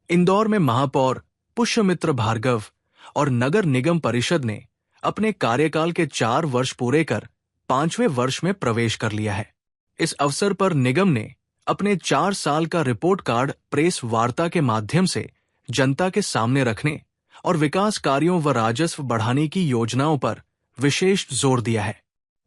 इंदौर में महापौर पुष्यमित्र भार्गव और नगर निगम परिषद ने अपने कार्यकाल के 4 वर्ष पूरे कर 5वें वर्ष में प्रवेश कर लिया है। इस अवसर पर निगम ने अपने 4 साल का रिपोर्ट कार्ड प्रेस वार्ता के माध्यम से जनता के सामने रखने और विकास कार्यों व राजस्व बढ़ाने की योजनाओं पर विशेष जोर दिया है।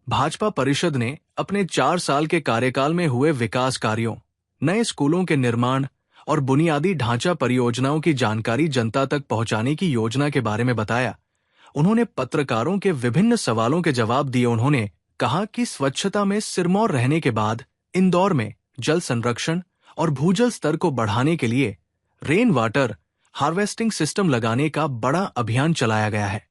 भाजपा परिषद ने अपने 4 साल के कार्यकाल में हुए विकास कार्यों, नए स्कूलों के निर्माण और बुनियादी ढांचा परियोजनाओं की जानकारी जनता तक पहुंचाने की योजना के बारे में बताया। उन्होंने पत्रकारों के विभिन्न सवालों के जवाब दिए। उन्होंने कहा कि स्वच्छता में सिरमौर रहने के बाद इंदौर में जल संरक्षण और भूजल स्तर को बढ़ाने के लिए रेन वाटर हार्वेस्टिंग सिस्टम लगाने का बड़ा अभियान चलाया गया है,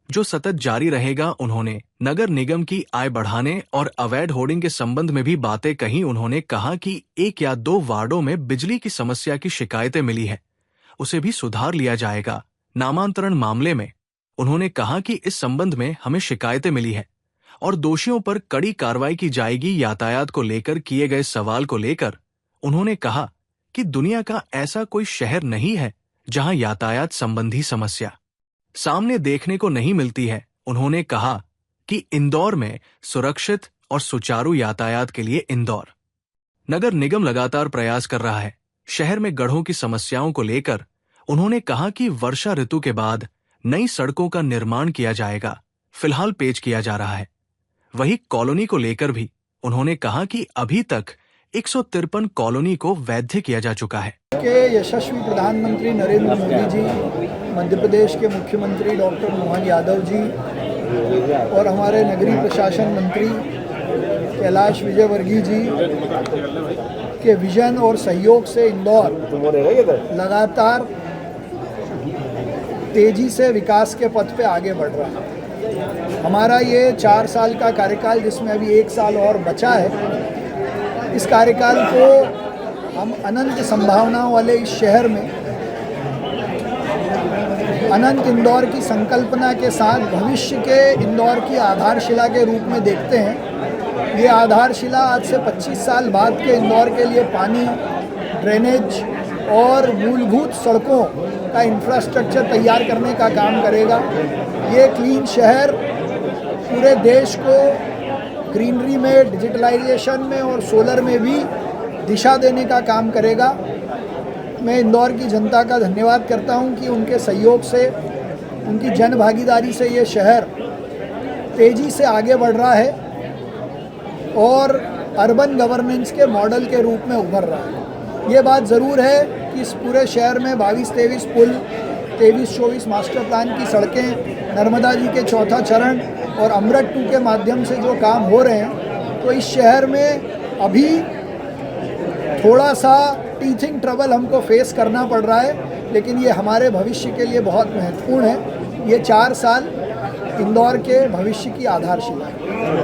जो सतत जारी रहेगा। उन्होंने नगर निगम की आय बढ़ाने और अवैध होर्डिंग के संबंध में भी बातें कही। उन्होंने कहा कि 1 या 2 वार्डों में बिजली की समस्या की शिकायतें मिली है, उसे भी सुधार लिया जाएगा। नामांतरण मामले में उन्होंने कहा कि इस संबंध में हमें शिकायतें मिली है और दोषियों पर कड़ी कार्रवाई की जाएगी। यातायात को लेकर किए गए सवाल को लेकर उन्होंने कहा कि दुनिया का ऐसा कोई शहर नहीं है जहां यातायात संबंधी समस्या सामने देखने को नहीं मिलती है। उन्होंने कहा कि इंदौर में सुरक्षित और सुचारू यातायात के लिए इंदौर नगर निगम लगातार प्रयास कर रहा है। शहर में गड्ढों की समस्याओं को लेकर उन्होंने कहा कि वर्षा ऋतु के बाद नई सड़कों का निर्माण किया जाएगा, फिलहाल पेच किया जा रहा है। वहीं कॉलोनी को लेकर भी उन्होंने कहा कि अभी तक 153 कॉलोनी को वैध किया जा चुका है। के यशस्वी प्रधानमंत्री नरेंद्र मोदी जी, मध्य प्रदेश के मुख्यमंत्री डॉक्टर मोहन यादव जी और हमारे नगरीय प्रशासन मंत्री कैलाश विजयवर्गीय जी के विजन और सहयोग से इंदौर लगातार तेजी से विकास के पथ पे आगे बढ़ रहा है। हमारा ये 4 साल का कार्यकाल, जिसमें अभी 1 साल और बचा है, इस कार्यकाल को हम अनंत संभावनाओं वाले इस शहर में अनंत इंदौर की संकल्पना के साथ भविष्य के इंदौर की आधारशिला के रूप में देखते हैं। ये आधारशिला आज से 25 साल बाद के इंदौर के लिए पानी, ड्रेनेज और मूलभूत सड़कों का इंफ्रास्ट्रक्चर तैयार करने का काम करेगा। ये क्लीन शहर पूरे देश को ग्रीनरी में, डिजिटलाइजेशन में और सोलर में भी दिशा देने का काम करेगा। मैं इंदौर की जनता का धन्यवाद करता हूं कि उनके सहयोग से, उनकी जन भागीदारी से ये शहर तेज़ी से आगे बढ़ रहा है और अर्बन गवर्नेंस के मॉडल के रूप में उभर रहा है। ये बात ज़रूर है कि इस पूरे शहर में 22-23 पुल, 23-24 मास्टर प्लान की सड़कें, नर्मदा जी के 4था चरण और अमृत 2 के माध्यम से जो काम हो रहे हैं, तो इस शहर में अभी थोड़ा सा टीचिंग ट्रबल हमको फेस करना पड़ रहा है, लेकिन ये हमारे भविष्य के लिए बहुत महत्वपूर्ण है। ये 4 साल इंदौर के भविष्य की आधारशिला है।